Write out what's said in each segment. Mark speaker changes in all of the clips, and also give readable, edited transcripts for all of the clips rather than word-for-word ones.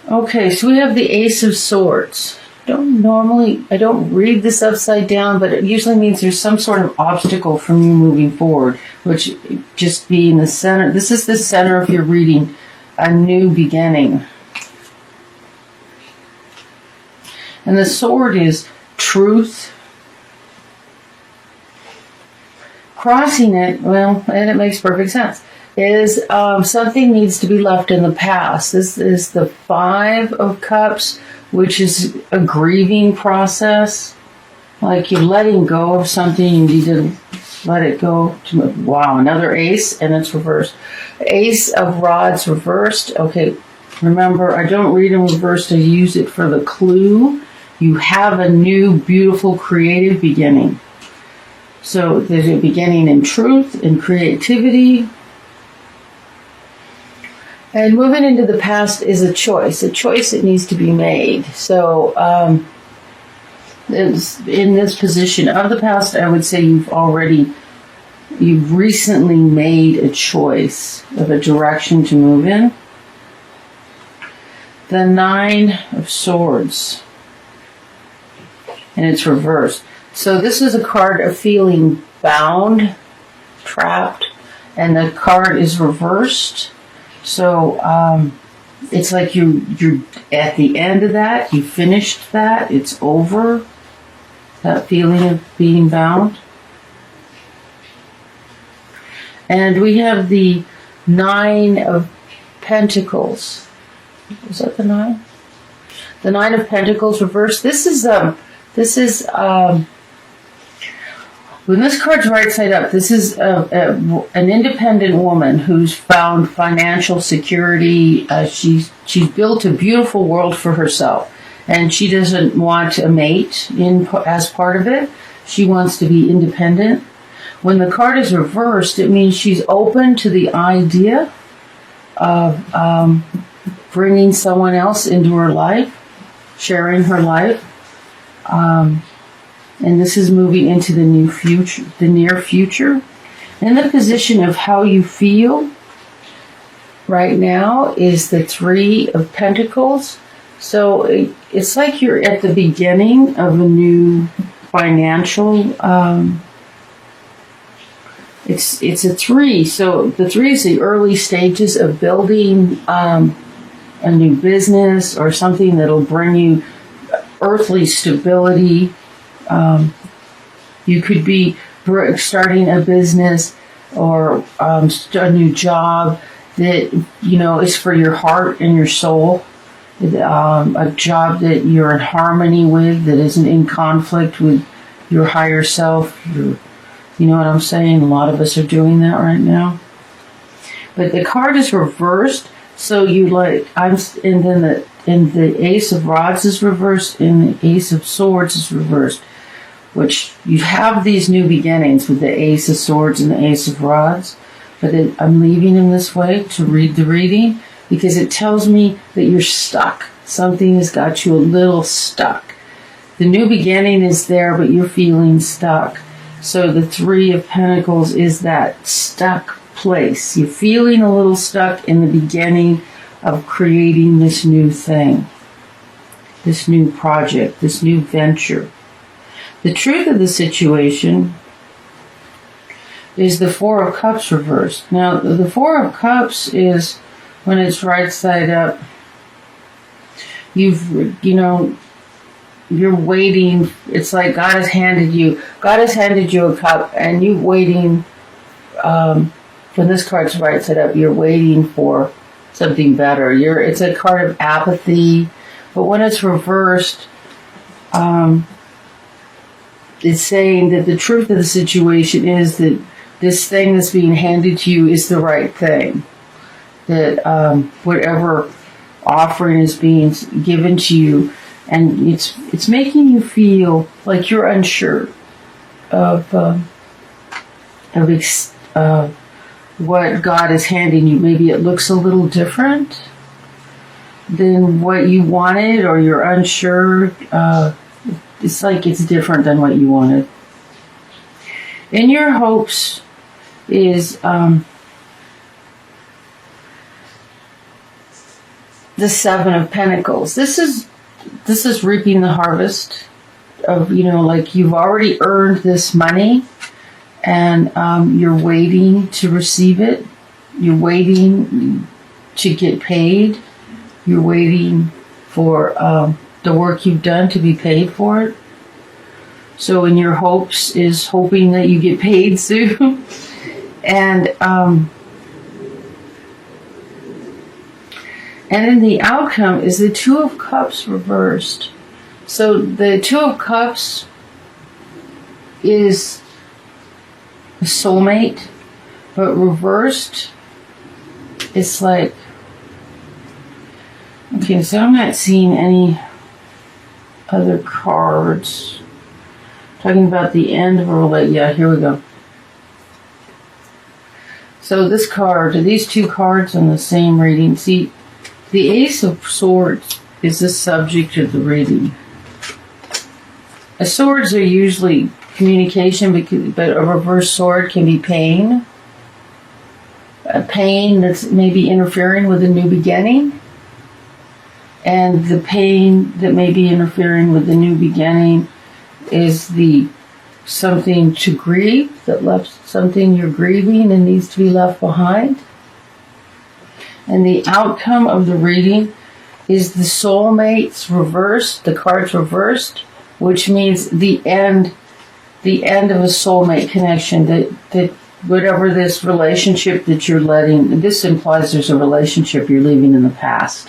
Speaker 1: Okay, so we have the Ace of Swords. I don't read this upside down, but it usually means there's some sort of obstacle from you moving forward, which just being the center. This is the center of your reading, a new beginning. And the sword is truth. Crossing it, well, and it makes perfect sense, is something needs to be left in the past. This is the Five of Cups, which is a grieving process. Like you're letting go of something, you need to let it go. Wow, another ace, and it's reversed. Ace of Rods reversed. Okay, remember, I don't read in reverse to use it for the clue. You have a new, beautiful, creative beginning. So there's a beginning in truth, in creativity. And moving into the past is a choice that needs to be made. So in this position of the past, I would say you've recently made a choice of a direction to move in. The Nine of Swords. And it's reversed. So this is a card of feeling bound, trapped, and the card is reversed. So it's like you're at the end of that. You finished that. It's over. That feeling of being bound. And we have the Nine of Pentacles. Is that the nine? The Nine of Pentacles reversed. This is when this card's right side up, this is an independent woman who's found financial security. She's built a beautiful world for herself, and she doesn't want a mate as part of it. She wants to be independent. When the card is reversed, it means she's open to the idea of bringing someone else into her life, sharing her life. And this is moving into the near future. In the position of how you feel right now is the Three of Pentacles. So it's like you're at the beginning of a new financial. It's a three. So the three is the early stages of building a new business or something that'll bring you earthly stability. You could be starting a business or a new job that, is for your heart and your soul. A job that you're in harmony with, that isn't in conflict with your higher self. You know what I'm saying? A lot of us are doing that right now. But the card is reversed, so the Ace of Rods is reversed, and the Ace of Swords is reversed. Which you have these new beginnings with the Ace of Swords and the Ace of Rods. But I'm leaving in this way to read the reading because it tells me that you're stuck. Something has got you a little stuck. The new beginning is there, but you're feeling stuck. So the Three of Pentacles is that stuck place. You're feeling a little stuck in the beginning of creating this new thing, this new project, this new venture. The truth of the situation is the Four of Cups reversed. Now, the Four of Cups is when it's right side up. You're waiting. It's like God has handed you a cup, and you're waiting. When this card's right side up, you're waiting for something better. It's a card of apathy, but when it's reversed, it's saying that the truth of the situation is that this thing that's being handed to you is the right thing. That whatever offering is being given to you, and it's making you feel like you're unsure of what God is handing you. Maybe it looks a little different than what you wanted, or you're unsure. It's like it's different than what you wanted. In your hopes is the Seven of Pentacles. This is reaping the harvest of, like you've already earned this money, and you're waiting to receive it. You're waiting to get paid. You're waiting for the work you've done to be paid for it. So in your hopes is hoping that you get paid soon. And then the outcome is the Two of Cups reversed. So the Two of Cups is a soulmate, but reversed, it's like, okay, so I'm not seeing any other cards. Talking about the end of a relationship. Yeah, here we go. So this card, these two cards on the same reading. See, the Ace of Swords is the subject of the reading. Swords are usually communication, but a reverse sword can be pain. A pain that's maybe interfering with a new beginning. And the pain that may be interfering with the new beginning is the something to grieve, that left something you're grieving and needs to be left behind. And the outcome of the reading is the soulmates reversed, the cards reversed, which means the end of a soulmate connection, that whatever this relationship that you're letting, this implies there's a relationship you're leaving in the past.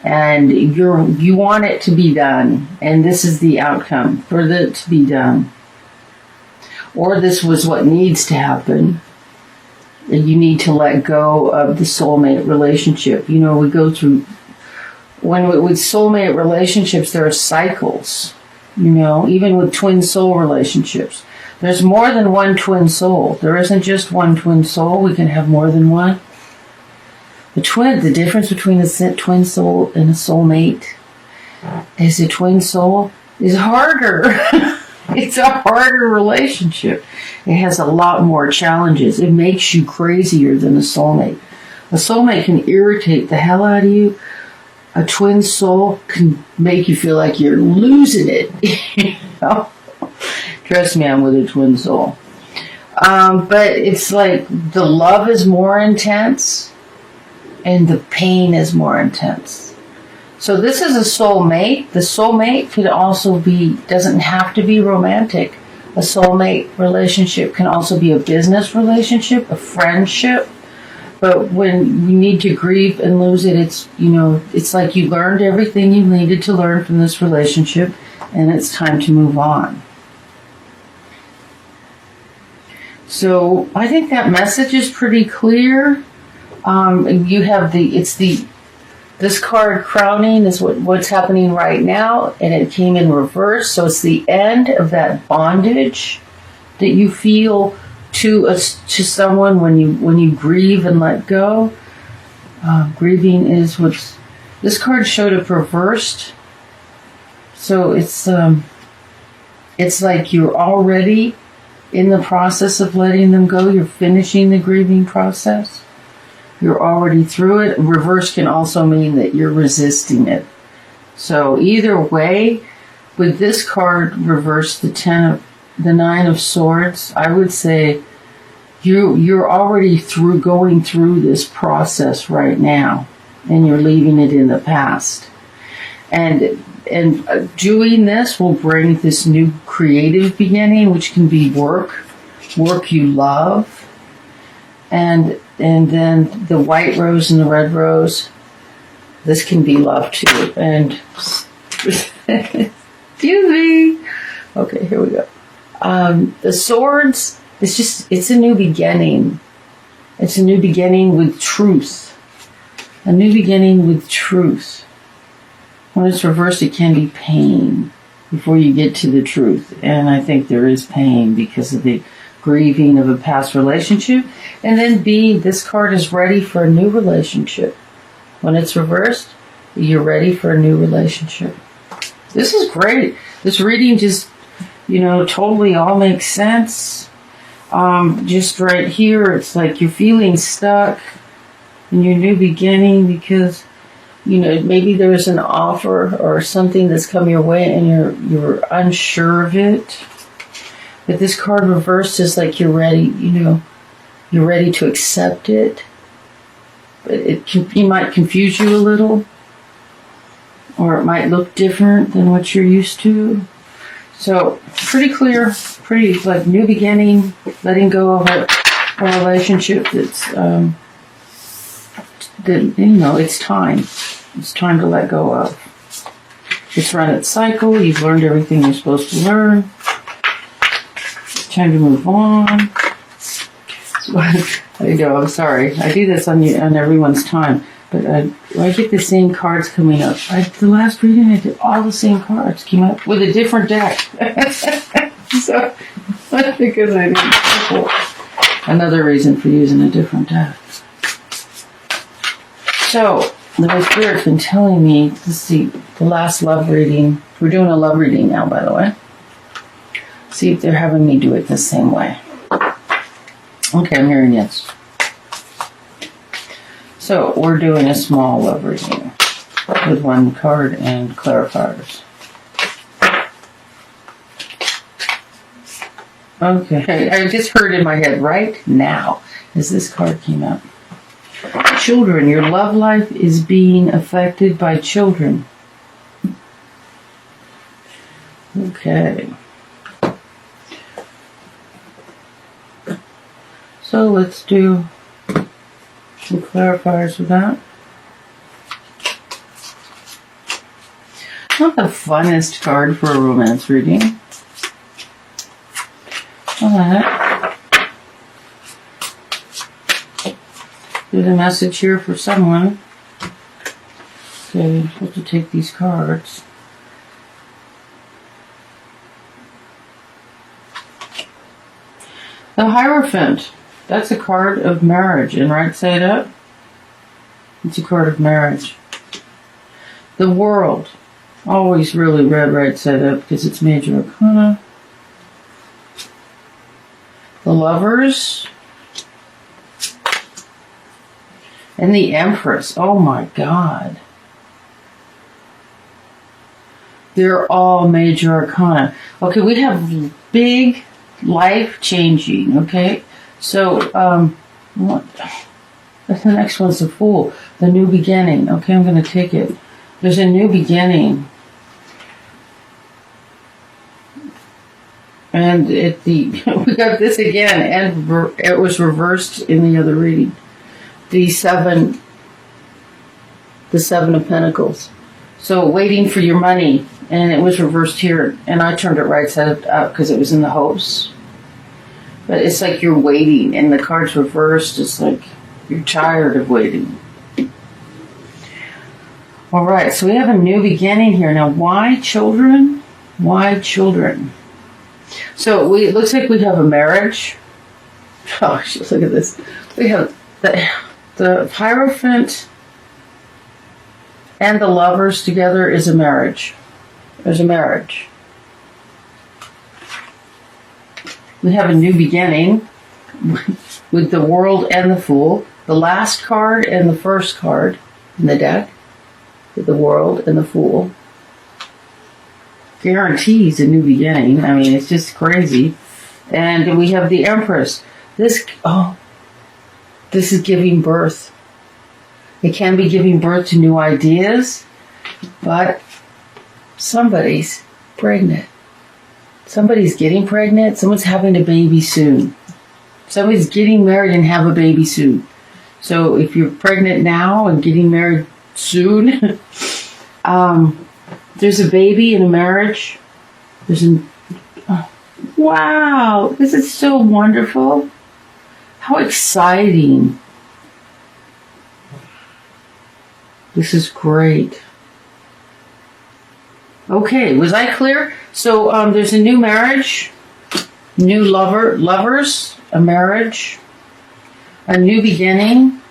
Speaker 1: And you want it to be done, and this is the outcome for it to be done. Or this was what needs to happen. You need to let go of the soulmate relationship. We go through, with soulmate relationships, there are cycles, even with twin soul relationships. There's more than one twin soul. There isn't just one twin soul. We can have more than one. The difference between a twin soul and a soulmate is a twin soul is harder. It's a harder relationship. It has a lot more challenges. It makes you crazier than a soulmate. A soulmate can irritate the hell out of you. A twin soul can make you feel like you're losing it. Trust me, I'm with a twin soul. But it's like the love is more intense. And the pain is more intense. So this is a soulmate. The soulmate could also doesn't have to be romantic. A soulmate relationship can also be a business relationship, a friendship. But when you need to grieve and lose it, it's like you learned everything you needed to learn from this relationship, and it's time to move on. So I think that message is pretty clear. You have this card crowning is what's happening right now, and it came in reverse. So it's the end of that bondage that you feel to someone when you grieve and let go. Grieving is this card showed up reversed. So it's like you're already in the process of letting them go. You're finishing the grieving process. You're already through it. Reverse can also mean that you're resisting it. So either way, with this card reverse, the Nine of Swords, I would say you're already going through this process right now, and you're leaving it in the past. And doing this will bring this new creative beginning, which can be work you love, and then the white rose and the red rose, this can be love too. And excuse me. Okay, here we go. The swords, it's a new beginning. It's a new beginning with truth. A new beginning with truth. When it's reversed, it can be pain before you get to the truth. And I think there is pain because of the grieving of a past relationship. And then this card is ready for a new relationship. When it's reversed, you're ready for a new relationship. This is great. This reading just, totally all makes sense. Just right here, it's like you're feeling stuck in your new beginning because maybe there's an offer or something that's come your way and you're unsure of it. But this card reversed is like you're ready, you're ready to accept it. But it might confuse you a little, or it might look different than what you're used to. So pretty clear, pretty like new beginning, letting go of a relationship that's it's time. It's time to let go of. It's run its cycle. You've learned everything you're supposed to learn. It's time to move on. So, I'm sorry. I do this on everyone's time. But I get the same cards coming up. The last reading, I did all the same cards. Came up with a different deck. So, because I didn't. Another reason for using a different deck. So, the Spirit's been telling me, let's see, the last love reading. We're doing a love reading now, by the way. See if they're having me do it the same way. Okay, I'm hearing yes. So, we're doing a small love reading with one card and clarifiers. Okay, I just heard in my head right now as this card came out. Children, your love life is being affected by children. Okay. So let's do some clarifiers with that. Not the funnest card for a romance reading. All right. There's a message here for someone. Okay, I have to take these cards. The Hierophant. That's a card of marriage. And right side up, it's a card of marriage. The World. Always really read right side up because it's major arcana. The Lovers. And the Empress. Oh my God. They're all major arcana. Okay, we have big life changing, okay? So, the next one's the Fool. The new beginning. Okay, I'm going to take it. There's a new beginning. And we got this again, and it was reversed in the other reading. The seven of Pentacles. So waiting for your money, and it was reversed here, and I turned it right side up because it was in the hopes. But it's like you're waiting, and the card's reversed. It's like you're tired of waiting. All right, so we have a new beginning here. Now, why children? Why children? So it looks like we have a marriage. Oh, look at this. We have the Hierophant and the Lovers together is a marriage. There's a marriage. We have a new beginning with the World and the Fool. The last card and the first card in the deck with the World and the Fool. Guarantees a new beginning. I mean, it's just crazy. And we have the Empress. This is giving birth. It can be giving birth to new ideas, but somebody's pregnant. Somebody's getting pregnant. Someone's having a baby soon. Somebody's getting married and have a baby soon. So if you're pregnant now and getting married soon, there's a baby in a marriage. Wow, this is so wonderful. How exciting. This is great. Okay, was I clear? So there's a new marriage, new lovers, a marriage, a new beginning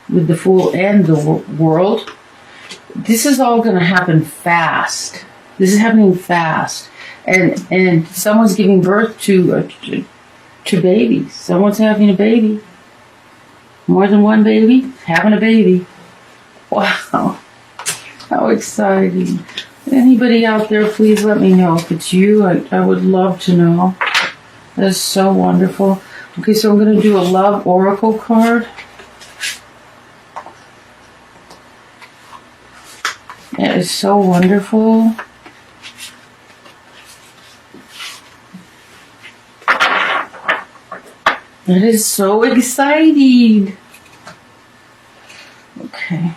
Speaker 1: with the Fool and the World. This is all going to happen fast. This is happening fast. And someone's giving birth to babies. Someone's having a baby. More than one baby, having a baby. Wow. How exciting. Anybody out there, please let me know if it's you. I would love to know. That is so wonderful. Okay, so I'm going to do a love oracle card. That is so wonderful. That is so exciting. Okay.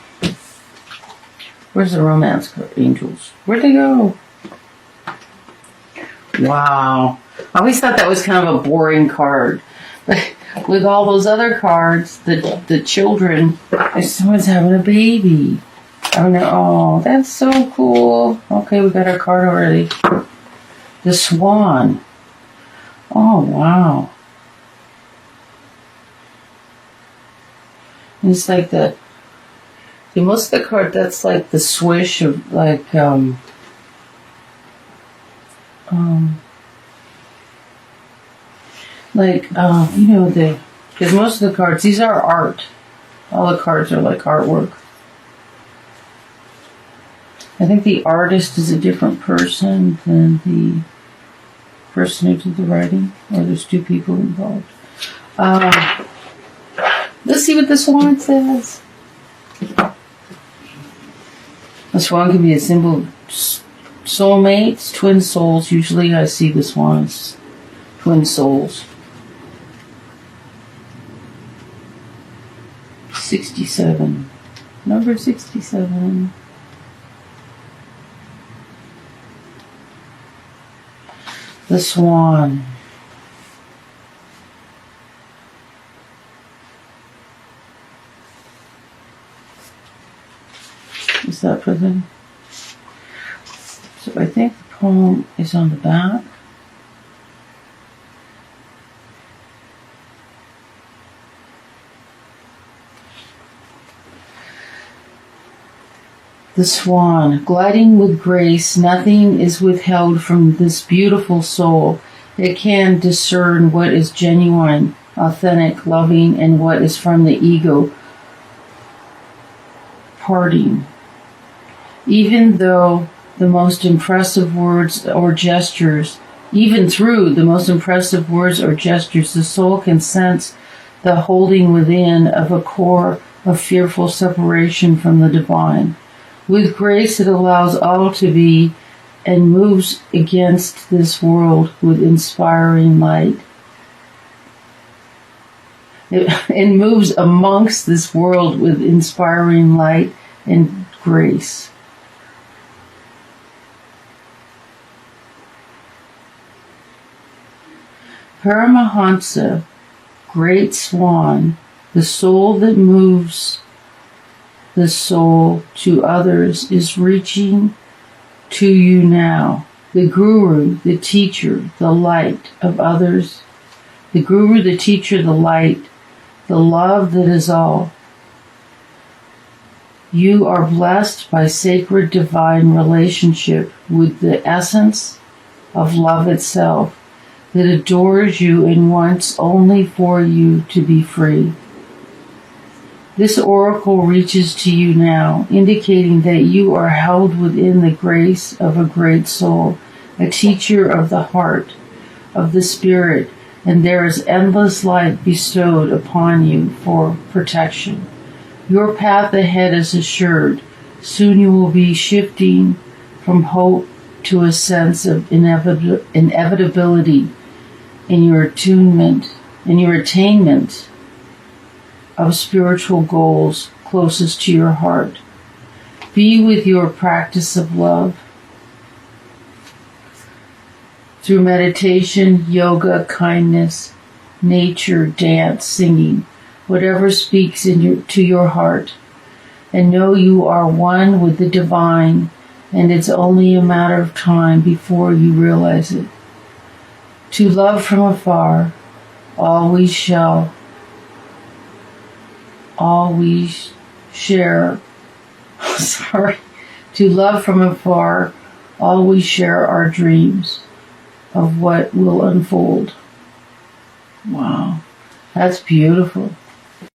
Speaker 1: Where's the romance card, angels? Where'd they go? Wow. I always thought that was kind of a boring card. But with all those other cards, the children, someone's having a baby. Oh, no. Oh, that's so cool. Okay, we got our card already. The swan. Oh, wow. It's like most of the card, that's like the swish of like, you know, because most of the cards, these are art. All the cards are like artwork. I think the artist is a different person than the person who did the writing, or there's two people involved. Let's see what the swan says. The swan can be a symbol of soulmates, twin souls. Usually I see the swan as twin souls. 67. Number 67. The swan. Is that for them? So I think the poem is on the back. The swan, gliding with grace, nothing is withheld from this beautiful soul. It can discern what is genuine, authentic, loving, and what is from the ego parting. Even through the most impressive words or gestures, the soul can sense the holding within of a core of fearful separation from the divine. With grace, it allows all to be and moves against this world with inspiring light. It moves amongst this world with inspiring light and grace. Paramahansa, great swan, the soul that moves the soul to others, is reaching to you now. The guru, the teacher, the light of others. The guru, the teacher, the light, the love that is all. You are blessed by sacred divine relationship with the essence of love itself that adores you and wants only for you to be free. This oracle reaches to you now, indicating that you are held within the grace of a great soul, a teacher of the heart, of the spirit, and there is endless light bestowed upon you for protection. Your path ahead is assured. Soon you will be shifting from hope to a sense of inevitability in your attainment of spiritual goals closest to your heart. Be with your practice of love through meditation, yoga, kindness, nature, dance, singing, whatever speaks to your heart, and know you are one with the divine, and it's only a matter of time before you realize it. To love from afar, all we share, to love from afar, all we share our dreams of what will unfold. Wow, that's beautiful.